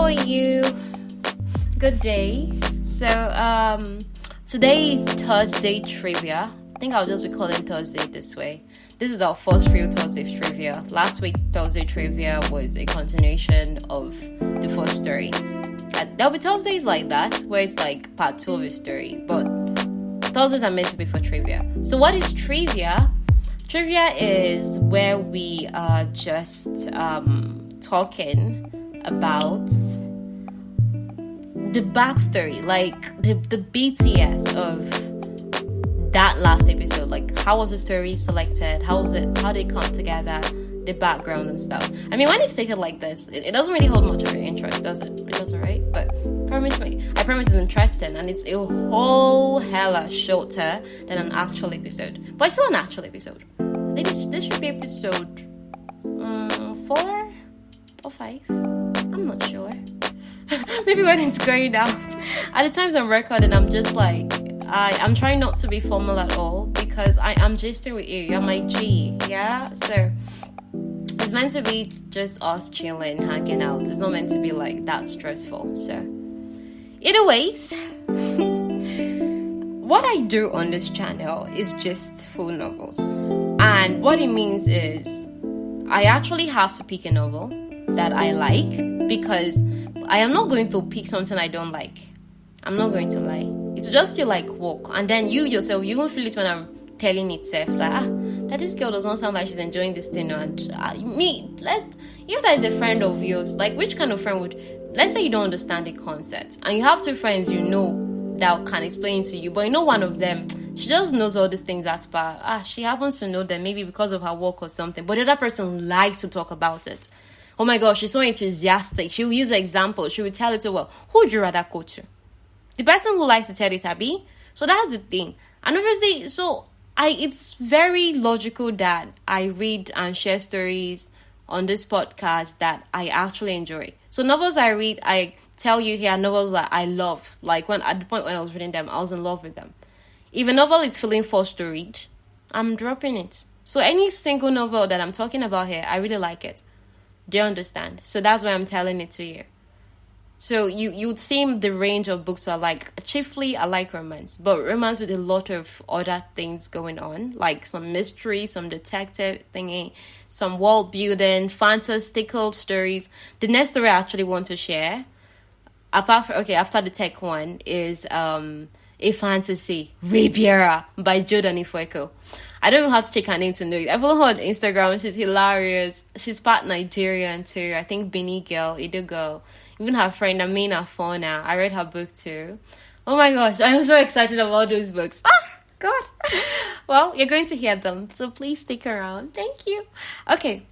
are you? Good day. So, today is Thursday trivia. I think I'll just be calling Thursday this way. This is our first real Thursday trivia. Last week's Thursday trivia was a continuation of the first story. There'll be Thursdays like that, where it's like part 2 of a story, but Thursdays are meant to be for trivia. So what is trivia? Trivia is where we are just talking about the backstory, like the BTS of that last episode. Like, how was the story selected? How was it? How did it come together? The background and stuff. I mean, when it's taken like this, it doesn't really hold much of your interest, does it? It doesn't, right? But I promise it's interesting, and it's a whole hella shorter than an actual episode. But it's still an actual episode. I think this should be episode 4 or 5. I'm not sure. Maybe when it's going out. At the times I'm recording, I'm just like, I'm trying not to be formal at all, because I am gisting with you. You're my G, yeah? So it's meant to be just us chilling, hanging out. It's not meant to be like that stressful. So either ways, what I do on this channel is just full novels. And what it means is I actually have to pick a novel that I like, because I am not going to pick something I don't like. I'm not going to lie. It's just feel like work. And then you yourself, you won't feel it when I'm telling itself like, that this girl does not sound like she's enjoying this thing. And if that is a friend of yours, like, which kind of friend would, let's say you don't understand the concept, and you have 2 friends you know that can explain to you, but you know one of them, she just knows all these things as per, she happens to know them maybe because of her work or something, but the other person likes to talk about it. Oh my gosh, she's so enthusiastic. She'll use an example. She will tell it to, well, who would you rather go to? The person who likes to tell it, Abby. So that's the thing. And obviously, it's very logical that I read and share stories on this podcast that I actually enjoy. So novels I read, I tell you here, novels that I love. Like, at the point when I was reading them, I was in love with them. If a novel is feeling forced to read, I'm dropping it. So any single novel that I'm talking about here, I really like it. Do you understand? So that's why I'm telling it to you. So you'd see the range of books I like. Chiefly, I like romance, but romance with a lot of other things going on, like some mystery, some detective thingy, some world building, fantastical stories. The next story I actually want to share, after the tech one, is a fantasy, Ribiera by Jordan Ifueko. I don't even have to check her name to know it. I follow her on Instagram. She's hilarious. She's part Nigerian too. I think Benin girl, Ido girl. Even her friend Amina Fauna. I read her book too. Oh my gosh, I'm so excited about those books. God. Well, you're going to hear them, so please stick around. Thank you. Okay,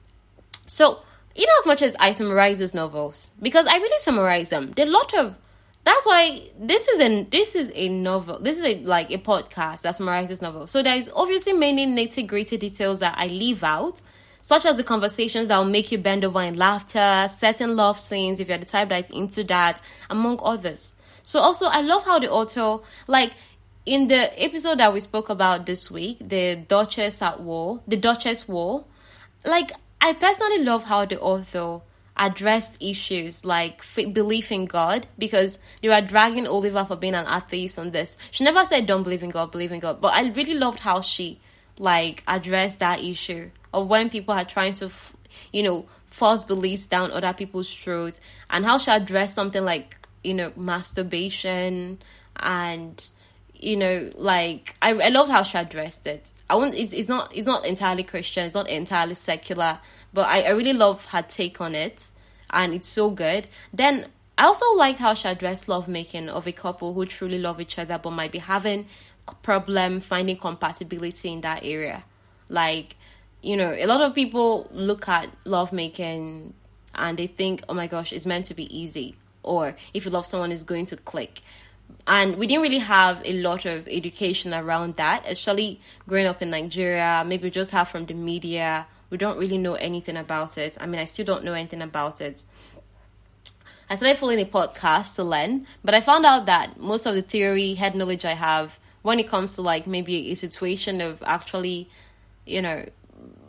so in as much as I summarize these novels, because I really summarize them, there are a lot of. That's why this is a novel. This is a podcast that summarizes novels. So there's obviously many nitty-gritty details that I leave out, such as the conversations that will make you bend over in laughter, certain love scenes if you're the type that is into that, among others. So also, I love how the author, like in the episode that we spoke about this week, the Duchess War, like, I personally love how the author addressed issues like belief in God, because they were dragging Oliver for being an atheist on this. She never said don't believe in God, but I really loved how she addressed that issue of when people are trying to force beliefs down other people's throat, and how she addressed something like masturbation, and I loved how she addressed it. It's not entirely Christian, it's not entirely secular, but I really love her take on it, and it's so good. Then I also liked how she addressed lovemaking of a couple who truly love each other but might be having problem finding compatibility in that area. Like, a lot of people look at lovemaking and they think, oh my gosh, it's meant to be easy, or if you love someone, it's going to click. And we didn't really have a lot of education around that, especially growing up in Nigeria. Maybe we just have from the media. We don't really know anything about it. I mean, I still don't know anything about it. I started following a podcast to learn, but I found out that most of the theory, head knowledge I have when it comes to maybe a situation of actually,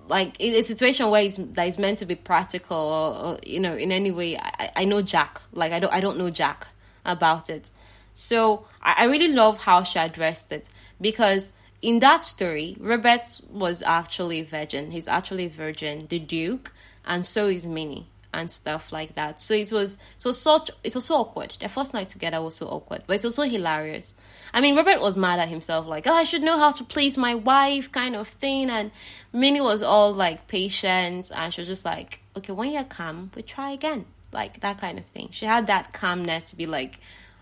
like a situation where that is meant to be practical, or in any way. I know Jack. Like I don't know Jack about it. So I really love how she addressed it, because in that story, Robert was actually a virgin. He's actually a virgin, the Duke, and so is Minnie and stuff like that. So it was so awkward. The first night together was so awkward, but it's also hilarious. I mean, Robert was mad at himself, like, oh, I should know how to please my wife, kind of thing. And Minnie was all like patient, and she was just like, okay, when you're calm, we try again, like that kind of thing. She had that calmness to be like,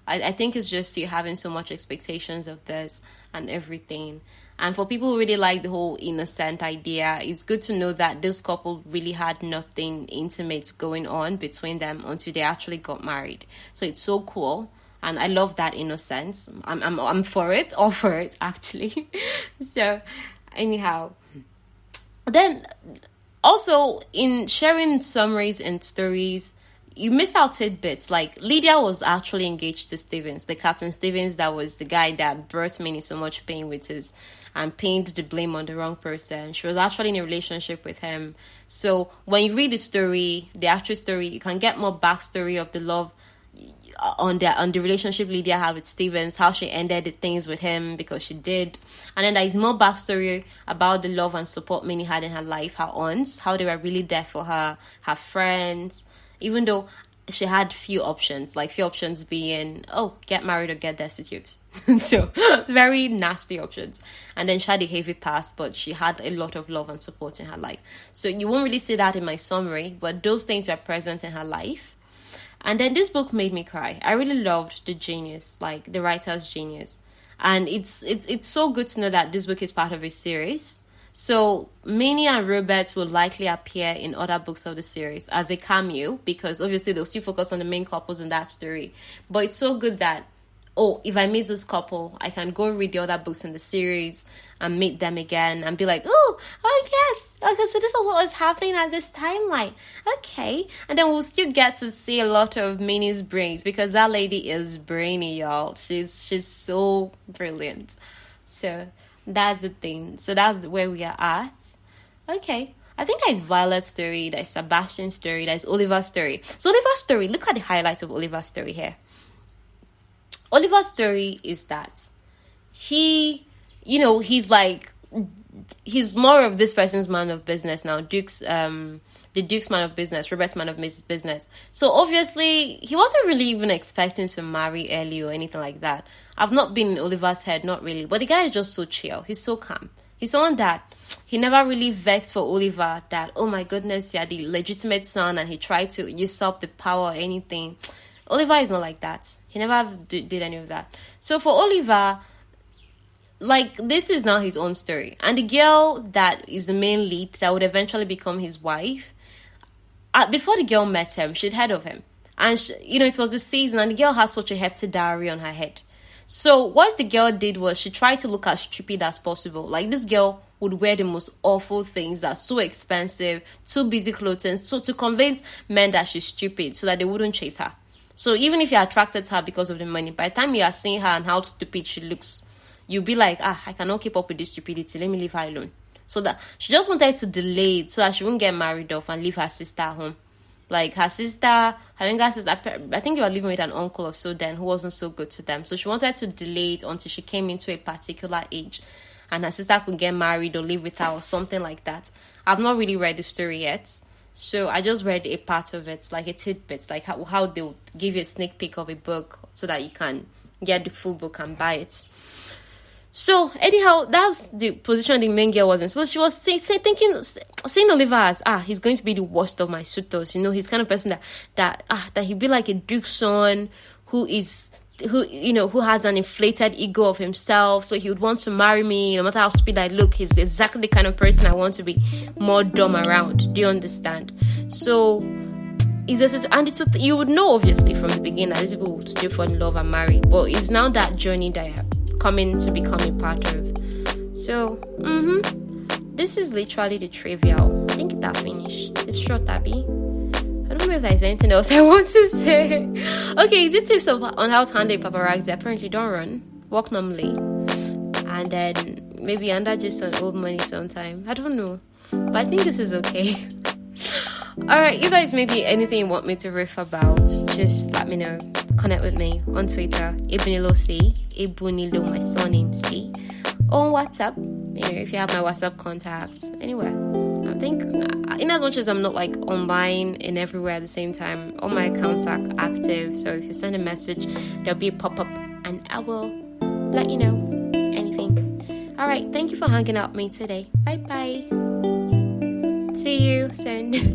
I think it's just you having so much expectations of this and everything. And for people who really like the whole innocent idea, it's good to know that this couple really had nothing intimate going on between them until they actually got married. So it's so cool. And I love that innocence. I'm for it, all for it, actually. So anyhow, then also in sharing summaries and stories, you miss out tidbits. Like Lydia was actually engaged to Stevens, the Captain Stevens that was the guy that brought Minnie so much pain with his and pinned the blame on the wrong person. She was actually in a relationship with him. So when you read the story, the actual story, you can get more backstory of the love on the relationship Lydia had with Stevens, how she ended the things with him because she did. And then there is more backstory about the love and support Minnie had in her life, her aunts, how they were really there for her friends. Even though she had few options being, oh, get married or get destitute. So, very nasty options. And then she had a heavy past, but she had a lot of love and support in her life. So, you won't really see that in my summary, but those things were present in her life. And then this book made me cry. I really loved the genius, like the writer's genius. And it's so good to know that this book is part of a series. So Minnie and Robert will likely appear in other books of the series as a cameo, because obviously they'll still focus on the main couples in that story. But it's so good that, if I miss this couple, I can go read the other books in the series and meet them again and be like, oh yes, okay, so this is what was happening at this timeline. Okay. And then we'll still get to see a lot of Minnie's brains, because that lady is brainy, y'all. She's so brilliant. So that's the thing. So that's where we are at. Okay. I think there's Violet's story, there's Sebastian's story, there's Oliver's story. So Oliver's story, look at the highlights of Oliver's story here. Oliver's story is that he's more of this person's man of business now. The Duke's man of business, Robert's man of business. So obviously, he wasn't really even expecting to marry early or anything like that. I've not been in Oliver's head, not really. But the guy is just so chill. He's so calm. He's someone that he never really vexed for Oliver that, oh my goodness, you're the legitimate son and he tried to usurp the power or anything. Oliver is not like that. He never did any of that. So for Oliver, like, this is now his own story. And the girl that is the main lead that would eventually become his wife, before the girl met him, she'd heard of him. And, it was the season and the girl had such a hefty dowry on her head. So what the girl did was she tried to look as stupid as possible. Like, this girl would wear the most awful things that are so expensive, too busy clothing, so to convince men that she's stupid so that they wouldn't chase her. So even if you're attracted to her because of the money, by the time you are seeing her and how stupid she looks, you'll be like, I cannot keep up with this stupidity. Let me leave her alone. So that she just wanted to delay it so that she wouldn't get married off and leave her sister at home. Like her younger sister, I think they were living with an uncle or so then who wasn't so good to them. So she wanted to delay it until she came into a particular age and her sister could get married or live with her or something like that. I've not really read the story yet. So I just read a part of it, like a tidbit, like how they'll give you a sneak peek of a book so that you can get the full book and buy it. So anyhow, that's the position the main girl was in. So she was seeing Oliver as, he's going to be the worst of my suitors. He's kind of person that he'd be like a duke's son who has an inflated ego of himself. So he would want to marry me no matter how stupid I look. He's exactly the kind of person I want to be more dumb around. Do you understand? So you would know obviously from the beginning that these people would still fall in love and marry. But it's now that journey that you're coming to become a part of. So, this is literally the trivial. I think that finished. It's short, Abby. I don't know if there's anything else I want to say. Okay, is it tips on how to handle paparazzi? Apparently, don't run. Walk normally. And then maybe under just on old money sometime. I don't know. But but I think this is okay. Alright, if there's maybe anything you want me to riff about, just let me know. Connect with me on Twitter, Ebunilo C, Ebunilo, my surname C, or on WhatsApp. If you have my WhatsApp contacts, anywhere. I think, in as much as I'm not like online and everywhere at the same time, all my accounts are active. So if you send a message, there'll be a pop-up and I will let you know anything. Alright, thank you for hanging out with me today. Bye bye. See you soon.